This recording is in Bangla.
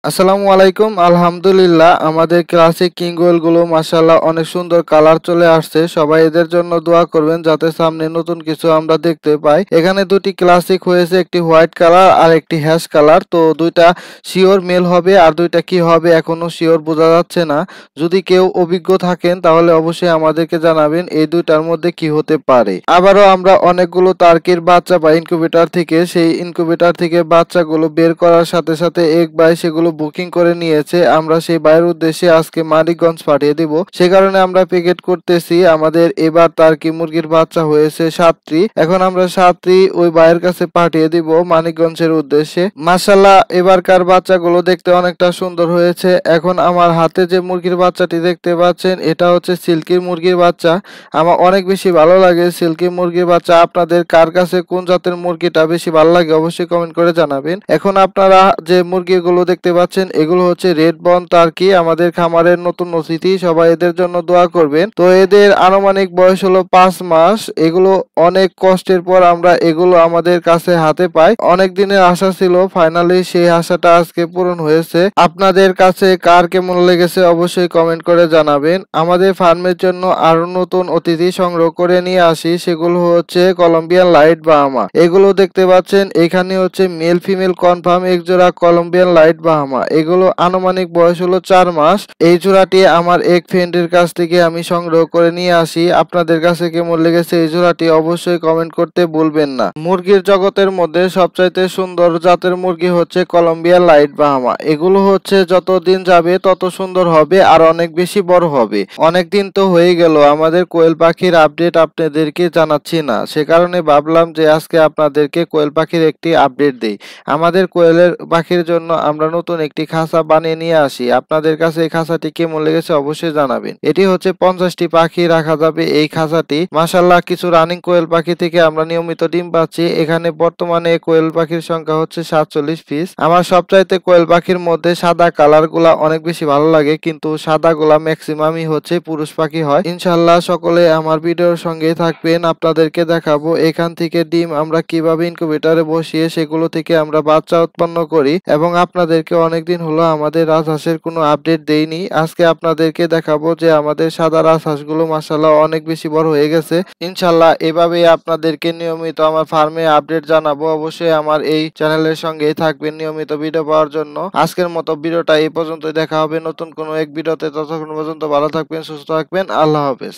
আসসালামু আলাইকুম। আলহামদুলিল্লাহ আমাদের ক্লাসিক কিংগোয়েল গুলো মাশাআল্লাহ অনেক সুন্দর কালার চলে আসছে। সবাই এদের জন্য দোয়া করবেন যাতে সামনে নতুন কিছু আমরা দেখতে পাই। এখানে দুটি ক্লাসিক হয়েছে, একটি হোয়াইট কালার আর একটি হ্যাশ কালার। তো দুইটা শিওর মেল হবে আর দুইটা কি হবে এখনো শিওর বোঝা যাচ্ছে না। যদি কেউ অভিজ্ঞ থাকেন তাহলে অবশ্যই আমাদেরকে জানাবেন এই দুইটার মধ্যে কি হতে পারে। আবারও আমরা অনেকগুলো টার্কির বাচ্চা পাই ইনকিউবেটর থেকে। সেই ইনকিউবেটর থেকে বাচ্চাগুলো বের করার সাথে সাথে এক ভাই সেগুলো বুকিং করে নিয়েছে। আমরা সেই ভাইয়ের উদ্দেশ্যে আজকে মানিকগঞ্জ পাঠিয়ে দিব। সে কারণে আমরা প্যাকেট করতেছি। আমাদের এবার টার্কি মুরগির বাচ্চা হয়েছে 7টি। এখন আমরা 7টি ওই ভাইয়ের কাছে পাঠিয়ে দিব মানিকগঞ্জের উদ্দেশ্যে। মাশাআল্লাহ এবারকার বাচ্চাগুলো দেখতে অনেকটা সুন্দর হয়েছে। এখন আমার হাতে যে মুরগির বাচ্চাটি দেখতে পাচ্ছেন এটা হচ্ছে সিল্কির মুরগির বাচ্চা। আমার অনেক বেশি ভালো লাগে সিল্কি মুরগির বাচ্চা। আপনাদের কার কাছে কোন জাতের মুরগিটা বেশি ভালো লাগে অবশ্যই কমেন্ট করে জানাবেন। এখন আপনারা যে মুরগিগুলো দেখতে পাচ্ছেন এগুলো হচ্ছে রেড বন টার্কি, আমাদের খামারের নতুন অতিথি। সবাই এদের জন্য দোয়া করবেন। তো এদের আনুমানিক বয়স হলো 5 মাস। এগুলো অনেক কষ্টের পর আমরা এগুলো আমাদের কাছে হাতে পাই। অনেক দিনের আশা ছিল, ফাইনালি সেই আশাটা আজকে পূরণ হয়েছে। আপনাদের কাছে কার কেমন লেগেছে অবশ্যই কমেন্ট করে জানাবেন। আমাদের ফার্মের জন্য আরো নতুন অতিথি সংগ্রহ করে নিয়ে আসি, সেগুলো হচ্ছে কলম্বিয়ান লাইট বাহামা। এগুলো দেখতে পাচ্ছেন এখানে হচ্ছে মেল ফিমেল কনফার্ম এক জোড়া কলম্বিয়ান লাইট বাহামা। এগুলো আনুমানিক বয়স হলো 4 মাস। এই জোড়াটি আমার এক ফ্রেন্ডের কাছ থেকে আমি সংগ্রহ করে নিয়ে আসি। আপনাদের কাছে কেমন লেগেছে এই জোড়াটি অবশ্যই কমেন্ট করতে ভুলবেন না। মুরগির জগতের মধ্যে সবচাইতে সুন্দর জাতের মুরগি হচ্ছে কলম্বিয়ান লাইট বাহামা। এগুলো হচ্ছে যত দিন যাবে তত সুন্দর হবে আর অনেক বেশি বড় হবে। অনেক দিন তো হয়ে গেল আমাদের কোয়েল পাখির আপডেট আপনাদেরকে জানাচ্ছি না, সে কারণে ভাবলাম যে আজকে আপনাদেরকে কোয়েল পাখির একটি আপডেট দেই। আমাদের কোয়েলের পাখির জন্য আমরা নতুন একটি খাঁচা বানিয়ে নিয়ে আসি। আপনাদের কাছে এই খাঁচাটি কেমন লেগেছে অবশ্যই জানাবেন। এটি হচ্ছে 50টি পাখি রাখা যাবে এই খাঁচাটি। মাশাআল্লাহ কিছু রানিং কোয়েল পাখি থেকে আমরা নিয়মিত ডিম পাচ্ছি। এখানে বর্তমানে কোয়েল পাখির সংখ্যা হচ্ছে 47 পিস। আমার সবচাইতে কোয়েল পাখির মধ্যে সাদা কালার গুলা অনেক বেশি ভালো লাগে, কিন্তু সাদা গুলা ম্যাক্সিমামই হচ্ছে পুরুষ পাখি হয়। ইনশাআল্লাহ সকলে আমার ভিডিওর সঙ্গে থাকবেন। আপনাদেরকে দেখাবো এখান থেকে ডিম আমরা কিভাবে ইনকিউবেটরে বসিয়ে সেগুলো থেকে আমরা বাচ্চা উৎপন্ন করি, এবং আপনাদেরকে অনেকদিন হলো আমাদের রাজহাঁসের কোনো আপডেট দেইনি। আজকে আপনাদেরকে দেখাবো যে আমাদের সাদা রাজহাঁসগুলো মাশাআল্লাহ অনেক বেশি বড় হয়ে গেছে। ইনশাআল্লাহ এভাবেই আপনাদেরকে নিয়মিত আমার ফার্মে আপডেট জানাবো। অবশ্যই আমার এই চ্যানেলের সঙ্গেই থাকবেন নিয়মিত ভিডিও পাওয়ার জন্য। আজকের মতো ভিডিওটা এই পর্যন্তই। দেখা হবে নতুন কোনো এক ভিডিওতে। ততক্ষণ পর্যন্ত ভালো থাকবেন, সুস্থ থাকবেন। আল্লাহ হাফেজ।